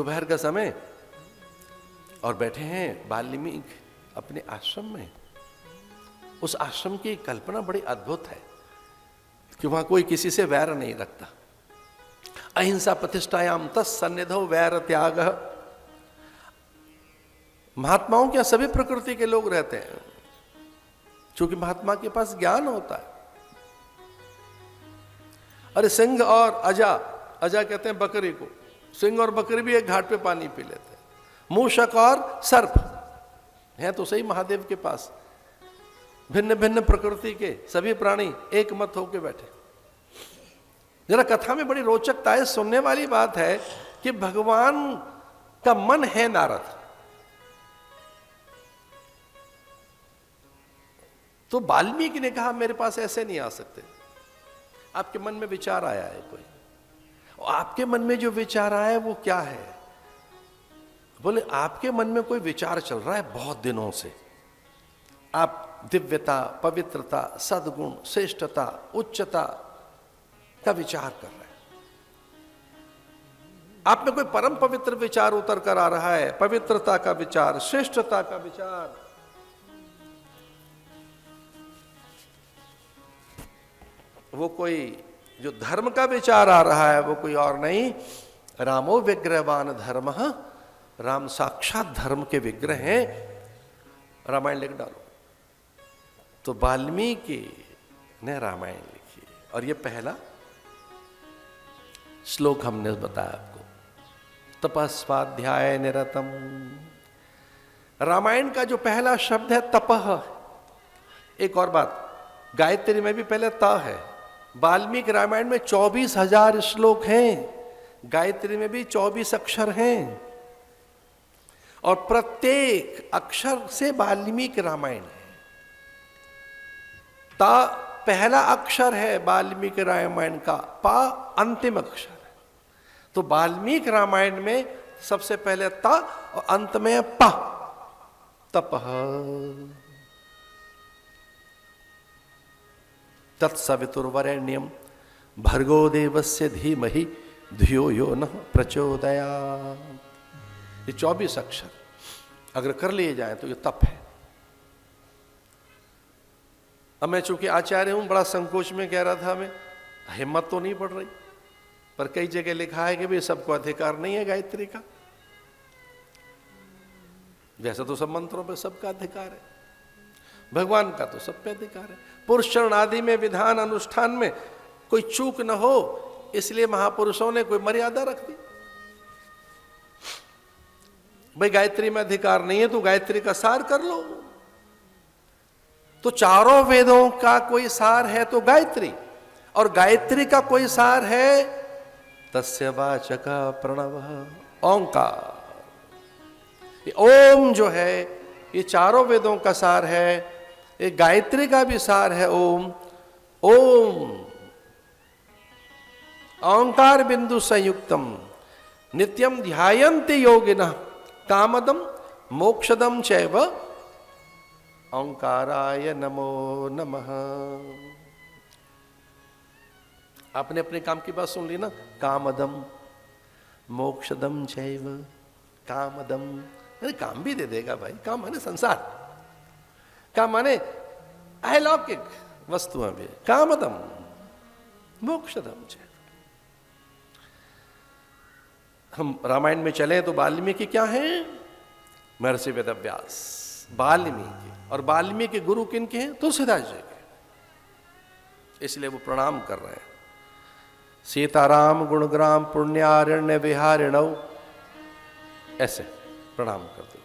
दोपहर का समय और बैठे हैं वाल्मीकि अपने आश्रम में। उस आश्रम की कल्पना बड़ी अद्भुत है कि वहां कोई किसी से वैर नहीं रखता। अहिंसा प्रतिष्ठायाम तत्सन्निधौ वैर त्याग। महात्माओं के सभी प्रकृति के लोग रहते हैं, क्योंकि महात्मा के पास ज्ञान होता है। अरे सिंह और अजा, अजा कहते हैं बकरी को, सिंह और बकरी भी एक घाट पे पानी पी लेते हैं। मूषक और सर्प हैं तो सही महादेव के पास, भिन्न भिन्न प्रकृति के सभी प्राणी एक मत होके बैठे। जरा कथा में बड़ी रोचकता है, सुनने वाली बात है कि भगवान का मन है नारद, तो वाल्मीकि ने कहा मेरे पास ऐसे नहीं आ सकते। आपके मन में विचार आया है कोई, और आपके मन में जो विचार आया है वो क्या है? बोले आपके मन में कोई विचार चल रहा है बहुत दिनों से। आप दिव्यता, पवित्रता, सद्गुण, श्रेष्ठता, उच्चता का विचार कर रहे हैं। आप में कोई परम पवित्र विचार उतर कर आ रहा है, पवित्रता का विचार, श्रेष्ठता का विचार। वो कोई जो धर्म का विचार आ रहा है वो कोई और नहीं, रामो विग्रहवान धर्म, राम साक्षात धर्म के विग्रह हैं। रामायण लिख डालो। तो वाल्मीकि ने रामायण लिखी और ये पहला श्लोक हमने बताया आपको, तपस्वाध्याय निरतम। रामायण का जो पहला शब्द है तपह। एक और बात, गायत्री में भी पहले त है। वाल्मीकि रामायण में 24,000 श्लोक हैं, गायत्री में भी 24 अक्षर हैं, और प्रत्येक अक्षर से वाल्मीकि रामायण है। ता पहला अक्षर है वाल्मीकि रामायण का, पा अंतिम अक्षर है। तो वाल्मीकि रामायण में सबसे पहले ता और अंत में पा, तपः। तत्सवितुर्वरेण्यं भर्गो देवस्य धीमहि धियो यो नः प्रचोदयात्। ये 24 अक्षर अगर कर लिए जाए तो ये तप है। अब मैं चूंकि आचार्य हूं, बड़ा संकोच में कह रहा था, मैं हिम्मत तो नहीं पड़ रही, पर कई जगह लिखा है कि भाई सबको अधिकार नहीं है गायत्री का। वैसे तो सब मंत्रों पे सबका अधिकार है, भगवान का तो सब पे अधिकार है। पुरुष चरण आदि में विधान अनुष्ठान में कोई चूक न हो, इसलिए महापुरुषों ने कोई मर्यादा रख दी। भाई गायत्री में अधिकार नहीं है तो गायत्री का सार कर लो। तो चारों वेदों का कोई सार है तो गायत्री, और गायत्री का कोई सार है तस्य वाचक प्रणव, ओंकार। ये ओम जो है ये चारों वेदों का सार है, ये गायत्री का भी सार है ओम। ओम ओंकार बिंदु संयुक्तम नित्यम ध्यायन्ति योगिनः कामदम मोक्षदम चैव ओंकाराय नमो नमः। आपने अपने काम की बात सुन ली ना, कामदम मोक्षदम चैव। कामदम अरे काम भी दे देगा भाई, काम माने संसार, काम माने अलौकिक वस्तुएं भी। कामदम मोक्षदम चैव। हम रामायण में चले तो वाल्मीकि क्या है? महर्षि वेदव्यास, वाल्मीकि। और वाल्मीकि गुरु किनके हैं? तुलसीदास जी के। इसलिए वो प्रणाम कर रहे हैं। सीताराम गुणग्राम पुण्यारण्य विहारिणौ, ऐसे प्रणाम करते।